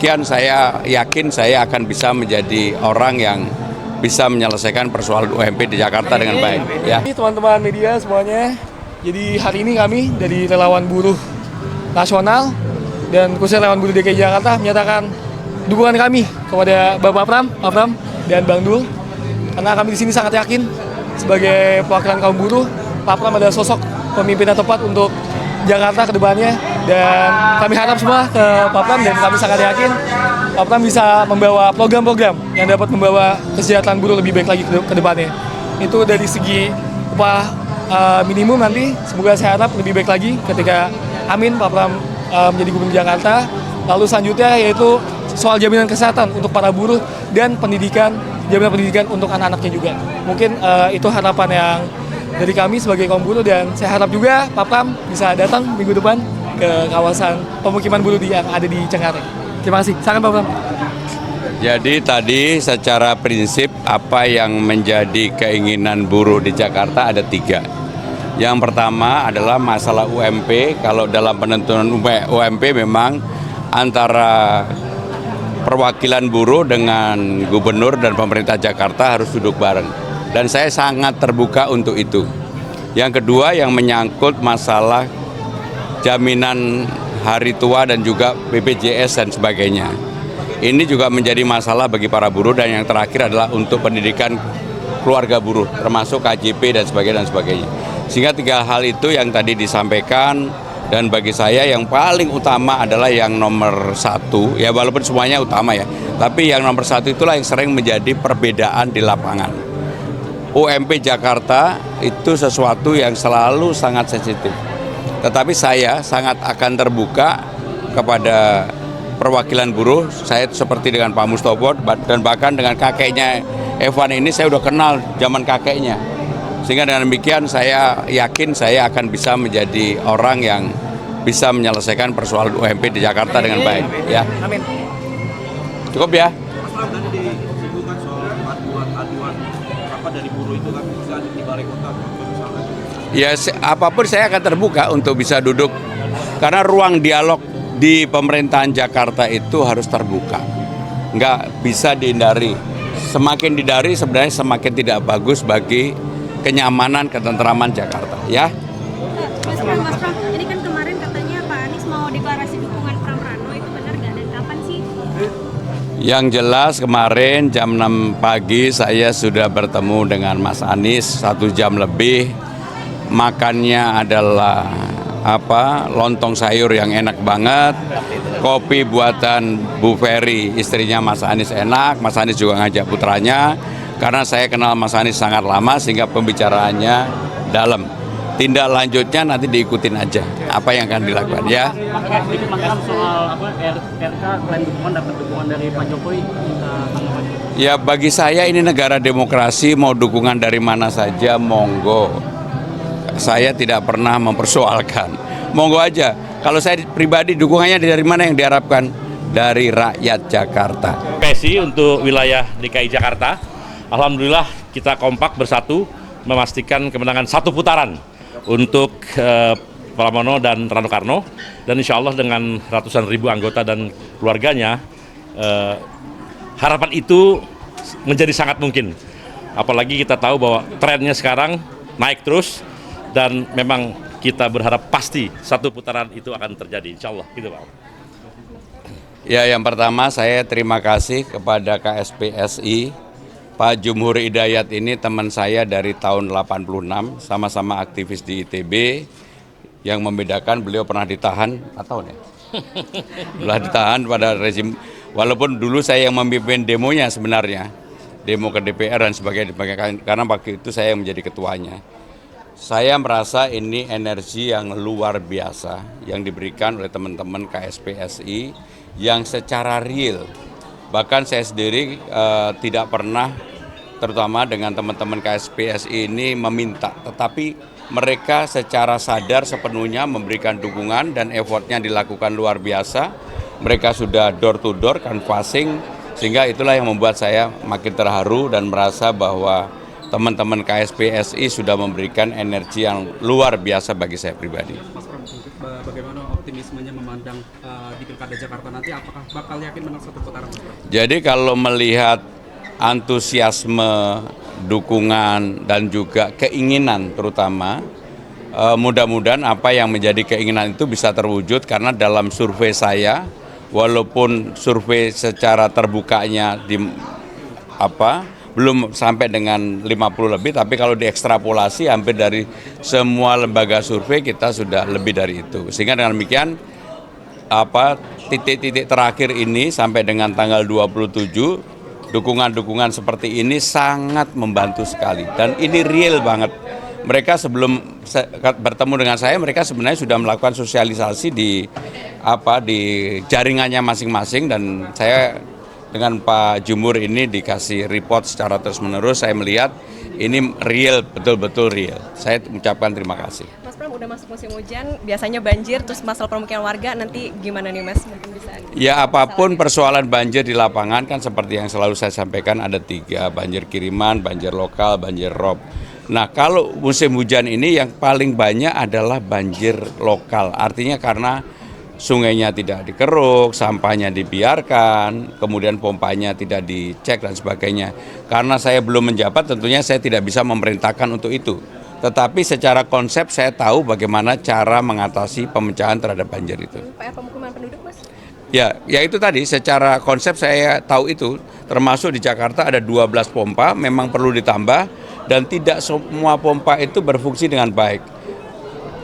Saya yakin saya akan bisa menjadi orang yang bisa menyelesaikan persoalan UMP di Jakarta dengan baik. Ya. Teman-teman media semuanya, jadi hari ini kami dari relawan buruh nasional dan khususnya relawan buruh DKI Jakarta menyatakan dukungan kami kepada Bapak Pram dan Bang Dul, karena kami di sini sangat yakin sebagai perwakilan kaum buruh, Pak Pram adalah sosok pemimpin yang tepat untuk Jakarta ke depannya, dan kami harap semua ke Pak Pram, dan kami sangat yakin Pak Pram bisa membawa program-program yang dapat membawa kesejahteraan buruh lebih baik lagi ke depannya. Itu dari segi upah minimum nanti, semoga saya harap lebih baik lagi ketika Pak Pram menjadi gubernur Jakarta. Lalu selanjutnya yaitu soal jaminan kesehatan untuk para buruh dan jaminan pendidikan untuk anak-anaknya juga. Mungkin itu harapan yang dari kami sebagai kaum buruh, dan saya harap juga Pak Pram bisa datang minggu depan ke kawasan pemukiman buruh yang ada di Cengkareng. Terima kasih. Silakan Pak Pram. Jadi tadi secara prinsip apa yang menjadi keinginan buruh di Jakarta ada 3. Yang pertama adalah masalah UMP. Kalau dalam penentuan UMP memang antara perwakilan buruh dengan gubernur dan pemerintah Jakarta harus duduk bareng. Dan saya sangat terbuka untuk itu. Yang kedua yang menyangkut masalah jaminan hari tua dan juga BPJS dan sebagainya. Ini juga menjadi masalah bagi para buruh, dan yang terakhir adalah untuk pendidikan keluarga buruh, termasuk KJP dan sebagainya. Sehingga 3 hal itu yang tadi disampaikan, dan bagi saya yang paling utama adalah yang nomor 1, ya walaupun semuanya utama ya, tapi yang nomor 1 itulah yang sering menjadi perbedaan di lapangan. UMP Jakarta itu sesuatu yang selalu sangat sensitif. Tetapi saya sangat akan terbuka kepada perwakilan buruh. Saya seperti dengan Pak Mustopo dan bahkan dengan kakeknya Evan ini saya udah kenal zaman kakeknya. Sehingga dengan demikian saya yakin saya akan bisa menjadi orang yang bisa menyelesaikan persoalan UMP di Jakarta dengan baik. Ya. Amin. Cukup ya. Dari buruh itu kan bisa di balai kota. Ya, apapun saya akan terbuka untuk bisa duduk, karena ruang dialog di pemerintahan Jakarta itu harus terbuka, nggak bisa dihindari. Semakin dihindari sebenarnya semakin tidak bagus bagi kenyamanan, ketentraman Jakarta. Ya. Mas Pram, jadi kan kemarin katanya Pak Anies mau deklarasi dukungan Pram Rano, itu benar nggak, dan kapan sih? Yang jelas kemarin jam 6 pagi saya sudah bertemu dengan Mas Anies 1 jam lebih. Makannya adalah lontong sayur yang enak banget. Kopi buatan Bu Ferry, istrinya Mas Anies, enak. Mas Anies juga ngajak putranya, karena saya kenal Mas Anies sangat lama sehingga pembicaraannya dalam. Tindak lanjutnya nanti diikutin aja apa yang akan dilakukan ya. Sedikit soal RK klaim dukungan dapat dukungan dari Pak Jokowi. Ya bagi saya ini negara demokrasi, mau dukungan dari mana saja monggo. Saya tidak pernah mempersoalkan. Monggo aja. Kalau saya pribadi dukungannya dari mana yang diharapkan? Dari rakyat Jakarta. PSI untuk wilayah DKI Jakarta, alhamdulillah kita kompak bersatu memastikan kemenangan 1 putaran untuk Pramono dan Rano Karno, dan insya Allah dengan ratusan ribu anggota dan keluarganya, harapan itu menjadi sangat mungkin. Apalagi kita tahu bahwa trennya sekarang naik terus, dan memang kita berharap pasti 1 putaran itu akan terjadi, insya Allah. Gitu, Pak. Ya, yang pertama saya terima kasih kepada KSPSI. Pak Jumhur Hidayat ini teman saya dari tahun 86, sama-sama aktivis di ITB. Yang membedakan beliau pernah ditahan 4 tahun ya. Pernah ditahan pada rezim, walaupun dulu saya yang memimpin demonya sebenarnya. Demo ke DPR dan sebagainya, karena waktu itu saya yang menjadi ketuanya. Saya merasa ini energi yang luar biasa yang diberikan oleh teman-teman KSPSI yang secara real. Bahkan saya sendiri tidak pernah, terutama dengan teman-teman KSPSI ini meminta, tetapi mereka secara sadar sepenuhnya memberikan dukungan dan effortnya dilakukan luar biasa. Mereka sudah door to door canvassing, sehingga itulah yang membuat saya makin terharu dan merasa bahwa teman-teman KSPSI sudah memberikan energi yang luar biasa bagi saya pribadi. Mas Pram, bagaimana optimis optimismenya memandang di Pilkada Jakarta nanti, apakah bakal yakin menang satu putaran? Jadi kalau melihat antusiasme, dukungan, dan juga keinginan terutama, mudah-mudahan apa yang menjadi keinginan itu bisa terwujud, karena dalam survei saya, walaupun survei secara terbukanya belum sampai dengan 50 lebih, tapi kalau diekstrapolasi hampir dari semua lembaga survei kita sudah lebih dari itu. Sehingga dengan demikian titik-titik terakhir ini sampai dengan tanggal 27, dukungan-dukungan seperti ini sangat membantu sekali, dan ini real banget. Mereka sebelum bertemu dengan saya, mereka sebenarnya sudah melakukan sosialisasi di jaringannya masing-masing, dan saya dengan Pak Jumur ini dikasih report secara terus-menerus. Saya melihat ini real, betul-betul real. Saya mengucapkan terima kasih. Mas Pram, udah masuk musim hujan, biasanya banjir, terus masalah permukiman warga, nanti gimana nih Mas? Mungkin bisa. Ya, apapun persoalan banjir di lapangan kan seperti yang selalu saya sampaikan, ada 3, banjir kiriman, banjir lokal, banjir rob. Nah, kalau musim hujan ini yang paling banyak adalah banjir lokal, artinya karena sungainya tidak dikeruk, sampahnya dibiarkan, kemudian pompanya tidak dicek dan sebagainya. Karena saya belum menjabat, tentunya saya tidak bisa memerintahkan untuk itu. Tetapi secara konsep saya tahu bagaimana cara mengatasi pemecahan terhadap banjir itu. PR pemukiman penduduk, Mas? Ya itu tadi, secara konsep saya tahu itu, termasuk di Jakarta ada 12 pompa, memang perlu ditambah, dan tidak semua pompa itu berfungsi dengan baik.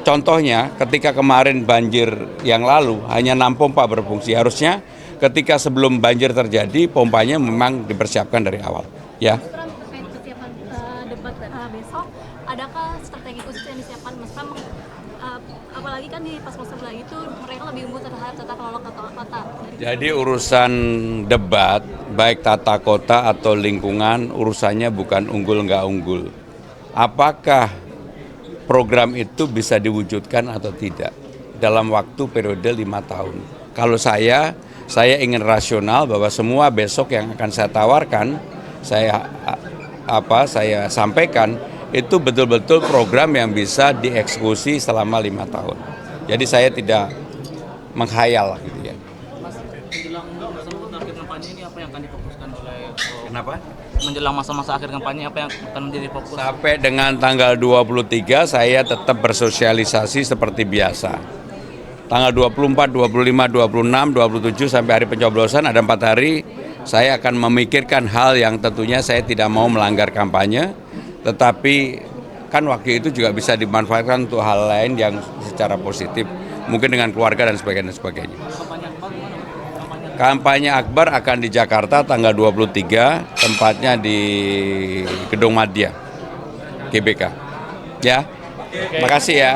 Contohnya, ketika kemarin banjir yang lalu hanya 6 pompa berfungsi. Harusnya ketika sebelum banjir terjadi, pompanya memang dipersiapkan dari awal. Ya. Terkait kesiapan debat besok, adakah strategi khusus yang disiapkan Mas Pram? Apalagi kan di paslon sebelah itu mereka lebih unggul terhadap tata kelola kota. Jadi urusan debat, baik tata kota atau lingkungan, urusannya bukan unggul nggak unggul. Apakah program itu bisa diwujudkan atau tidak dalam waktu periode 5 tahun. Kalau saya ingin rasional bahwa semua besok yang akan saya tawarkan, saya sampaikan itu betul-betul program yang bisa dieksekusi selama 5 tahun. Jadi saya tidak menghayal gitu ya. Menjelang masa-masa akhir kampanye ini apa yang akan difokuskan oleh Kenapa? menjelang masa-masa akhir kampanye apa yang akan menjadi fokus? Sampai dengan tanggal 23 saya tetap bersosialisasi seperti biasa. Tanggal 24, 25, 26, 27 sampai hari pencoblosan ada 4 hari. Saya akan memikirkan hal yang tentunya saya tidak mau melanggar kampanye. Tetapi kan waktu itu juga bisa dimanfaatkan untuk hal lain yang secara positif. Mungkin dengan keluarga dan sebagainya. Kampanye akbar akan di Jakarta tanggal 23, tempatnya di Gedung Madya, GBK. Ya, makasih ya.